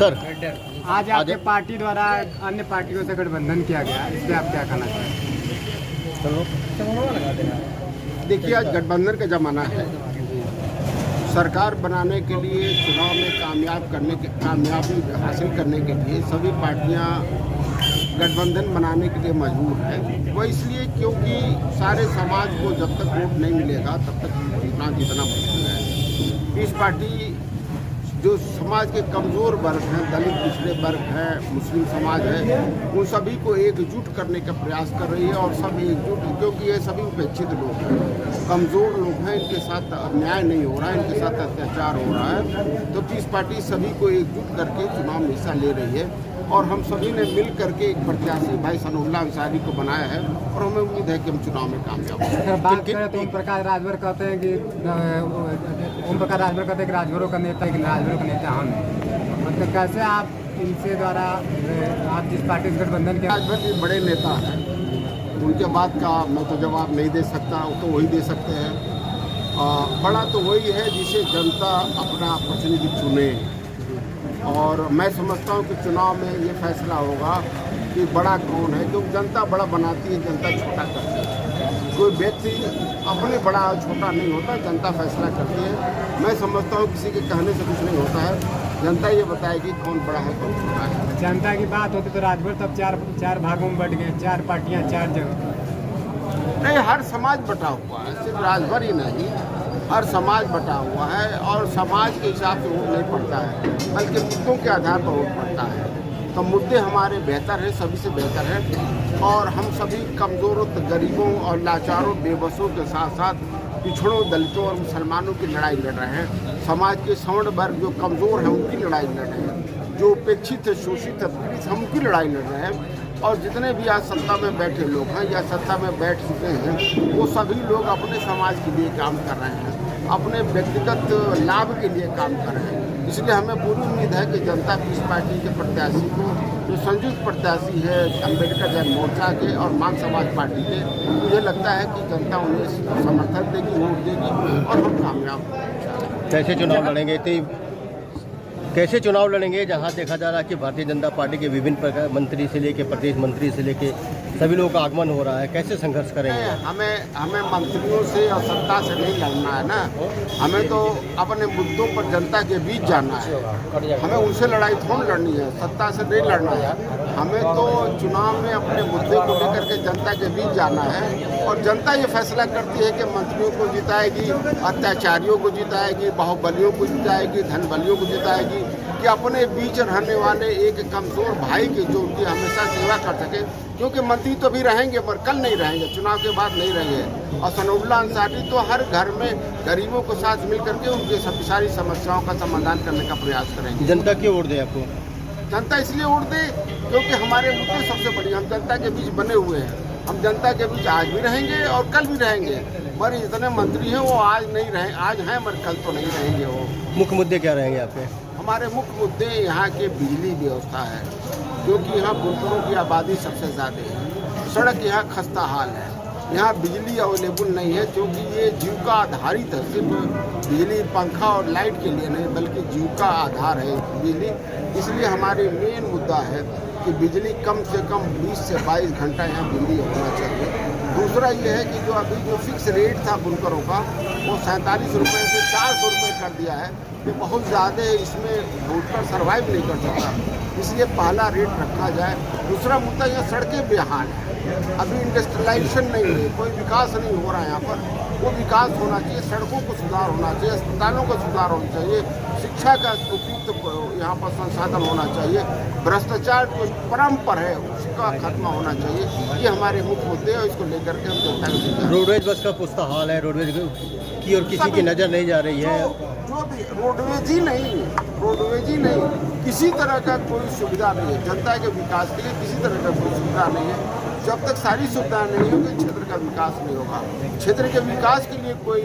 Sir, आज आपके party द्वारा अन्य पार्टियों से गठबंधन किया गया, इस पर आप क्या कहना चाहते हैं? देखिए, आज गठबंधन का जमाना है। सरकार बनाने के लिए, चुनाव में कामयाबी हासिल करने के लिए सभी पार्टियां गठबंधन बनाने के लिए मजबूर है। वो इसलिए क्योंकि सारे समाज को जब तक वोट नहीं मिलेगा तब तक जीतना मुश्किल है। इस पार्टी जो समाज के कमज़ोर वर्ग हैं, दलित पिछड़े वर्ग हैं, मुस्लिम समाज है, उन सभी को एकजुट करने का प्रयास कर रही है। और सब एकजुट, क्योंकि ये सभी उपेक्षित लोग हैं, कमज़ोर लोग हैं, इनके साथ अन्याय नहीं हो रहा है, इनके साथ अत्याचार हो रहा है। तो इस पार्टी सभी को एकजुट करके चुनाव में हिस्सा ले रही है। और हम सभी ने मिल करके एक प्रत्याशी भाई सनाउल्लाह अंसारी को बनाया है और हमें उम्मीद है कि हम चुनाव में कामयाब होंगे। बात करें तो ओम प्रकाश राजभर कहते हैं कि राजभरों का नेता हम हैं। मतलब कैसे आप इनसे द्वारा आप जिस पार्टी से गठबंधन के राजभर जी बड़े नेता हैं, उनके बात का मैं तो जवाब नहीं दे सकता, वो तो वही दे सकते हैं। बड़ा तो वही है जिसे जनता अपना प्रतिनिधि चुने। और मैं समझता हूँ कि चुनाव में ये फैसला होगा कि बड़ा कौन है, क्योंकि जनता बड़ा बनाती है, जनता छोटा करती है। कोई व्यक्ति अपने बड़ा और छोटा नहीं होता, जनता फैसला करती है। मैं समझता हूँ किसी के कहने से कुछ नहीं होता है, जनता ये बताएगी कौन बड़ा है कौन छोटा है। जनता की बात होती तो राजभर तब चार भागों में बट गए, 4 पार्टियां 4 जगह। नहीं, हर समाज बटा हुआ है, सिर्फ राजभर ही नहीं, हर समाज बटा हुआ है। और समाज के हिसाब से वोट नहीं पड़ता है, बल्कि मुद्दों के आधार पर वोट पड़ता है। तो मुद्दे हमारे बेहतर हैं, सभी से बेहतर हैं। और हम सभी कमज़ोरों, गरीबों और लाचारों, बेबसों के साथ साथ पिछड़ों, दलितों और मुसलमानों की लड़ाई लड़ रहे हैं। समाज के सवर्ण वर्ग जो कमज़ोर हैं उनकी लड़ाई लड़ रहे हैं। जो उपेक्षित है, शोषित है, पीड़ित, हम उनकी लड़ाई लड़ रहे हैं। और जितने भी आज सत्ता में बैठे लोग हैं या सत्ता में बैठ चुके हैं, वो सभी लोग अपने समाज के लिए काम कर रहे हैं, अपने व्यक्तिगत लाभ के लिए काम कर रहे हैं। इसलिए हमें पूरी उम्मीद है कि जनता पीस पार्टी के प्रत्याशी को, जो संयुक्त प्रत्याशी है अम्बेडकर जन मोर्चा के और मान समाज पार्टी के, मुझे लगता है कि जनता उन्हें समर्थन देगी, वोट देगी और हम कामयाब होंगे। कैसे चुनाव लड़ेंगे जहां देखा जा रहा है कि भारतीय जनता पार्टी के विभिन्न प्रकार मंत्री से लेके प्रदेश मंत्री से लेके सभी लोगों का आगमन हो रहा है, कैसे संघर्ष करेंगे? हमें मंत्रियों से और सत्ता से नहीं लड़ना है ना, हमें तो अपने मुद्दों पर जनता के बीच जाना है। हमें उनसे लड़ाई थोड़ी लड़नी है, सत्ता से नहीं लड़ना है। हमें तो चुनाव में अपने मुद्दे को लेकर के जनता के बीच जाना है। और जनता ये फैसला करती है कि मंत्रियों को जिताएगी, अत्याचारियों को जिताएगी, बाहुबलियों को जिताएगी, धनबलियों को जिताएगी, कि अपने बीच रहने वाले एक कमज़ोर भाई की जो उनकी हमेशा सेवा कर सके। क्योंकि मंत्री तो भी रहेंगे पर कल नहीं रहेंगे, चुनाव के बाद नहीं रहेंगे। और सनाउल्लाह अंसारी तो हर घर में गरीबों के साथ मिल करके उनकी सभी सारी समस्याओं का समाधान करने का प्रयास करेंगे। जनता क्यों वोट दे आपको? जनता इसलिए वोट दे क्योंकि हमारे मुद्दे सबसे बड़ी, हम जनता के बीच बने हुए हैं। हम जनता के बीच आज भी रहेंगे और कल भी रहेंगे। पर इतने मंत्री हैं वो आज नहीं रहे, आज हैं मगर कल तो नहीं रहेंगे। वो मुख्य मुद्दे क्या रहेंगे आपके? हमारे मुख्य मुद्दे यहाँ के बिजली व्यवस्था है, क्योंकि यहाँ बुनकरों की आबादी सबसे ज़्यादा है। सड़क यहाँ खस्ता हाल है, यहाँ बिजली अवेलेबल नहीं है, क्योंकि ये जीविका आधारित है। सिर्फ बिजली, पंखा और लाइट के लिए नहीं, बल्कि जीविका आधार है बिजली। इसलिए हमारे मेन मुद्दा है कि बिजली कम से कम 20 से 22 घंटा यहाँ बिजली होना चाहिए। दूसरा ये है कि जो अभी जो फिक्स रेट था बुनकरों का, वो 47 रुपये से 400 रुपये कर दिया है। ये बहुत ज़्यादा है, इसमें बुनकर सर्वाइव नहीं कर सकता, इसलिए पहला रेट रखा जाए। दूसरा मुद्दा, यह सड़कें बेहाल है, अभी इंडस्ट्रियलाइजेशन नहीं है, कोई विकास नहीं हो रहा है यहाँ पर। वो विकास होना चाहिए, सड़कों को सुधार होना चाहिए, अस्पतालों का सुधार होना चाहिए, शिक्षा का उपयुक्त यहाँ पर संसाधन होना चाहिए, भ्रष्टाचार जो परम पर है उसका खत्म होना चाहिए। ये हमारे मुख्य मुद्दे हैं, इसको लेकर के हम जनता को। रोडवेज बस का पुस्ता हाल है, रोडवेज की और किसी की नज़र नहीं जा रही है। जो भी रोडवेज ही नहीं, किसी तरह का कोई सुविधा नहीं है जनता के विकास के लिए, किसी तरह का कोई सुविधा नहीं है। जब तक सारी सुविधाएं नहीं होगी, क्षेत्र का विकास नहीं होगा। क्षेत्र के विकास के लिए कोई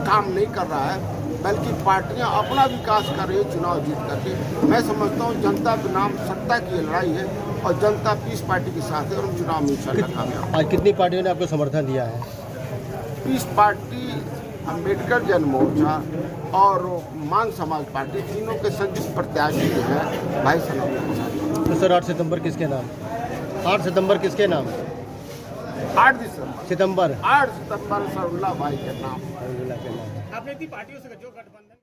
काम नहीं कर रहा है, बल्कि पार्टियां अपना विकास कर रही है चुनाव जीत करके। मैं समझता हूँ जनता बनाम सत्ता की लड़ाई है और जनता पीस पार्टी के साथ है और हम चुनाव में इंशाल्लाह कामयाब। आज कितनी पार्टियों ने आपको समर्थन दिया है? पीस पार्टी, अम्बेडकर जन मोर्चा, और मान समाज पार्टी, तीनों के संयुक्त प्रत्याशी जो है भाई सनौला। तो सर 8 सितंबर किसके नाम? 8 सितंबर किसके नाम? 8 सितंबर सितंबर 8 सितंबर सनौला भाई के नाम। के नाम। आपने इतनी पार्टियों से जो गठबंधन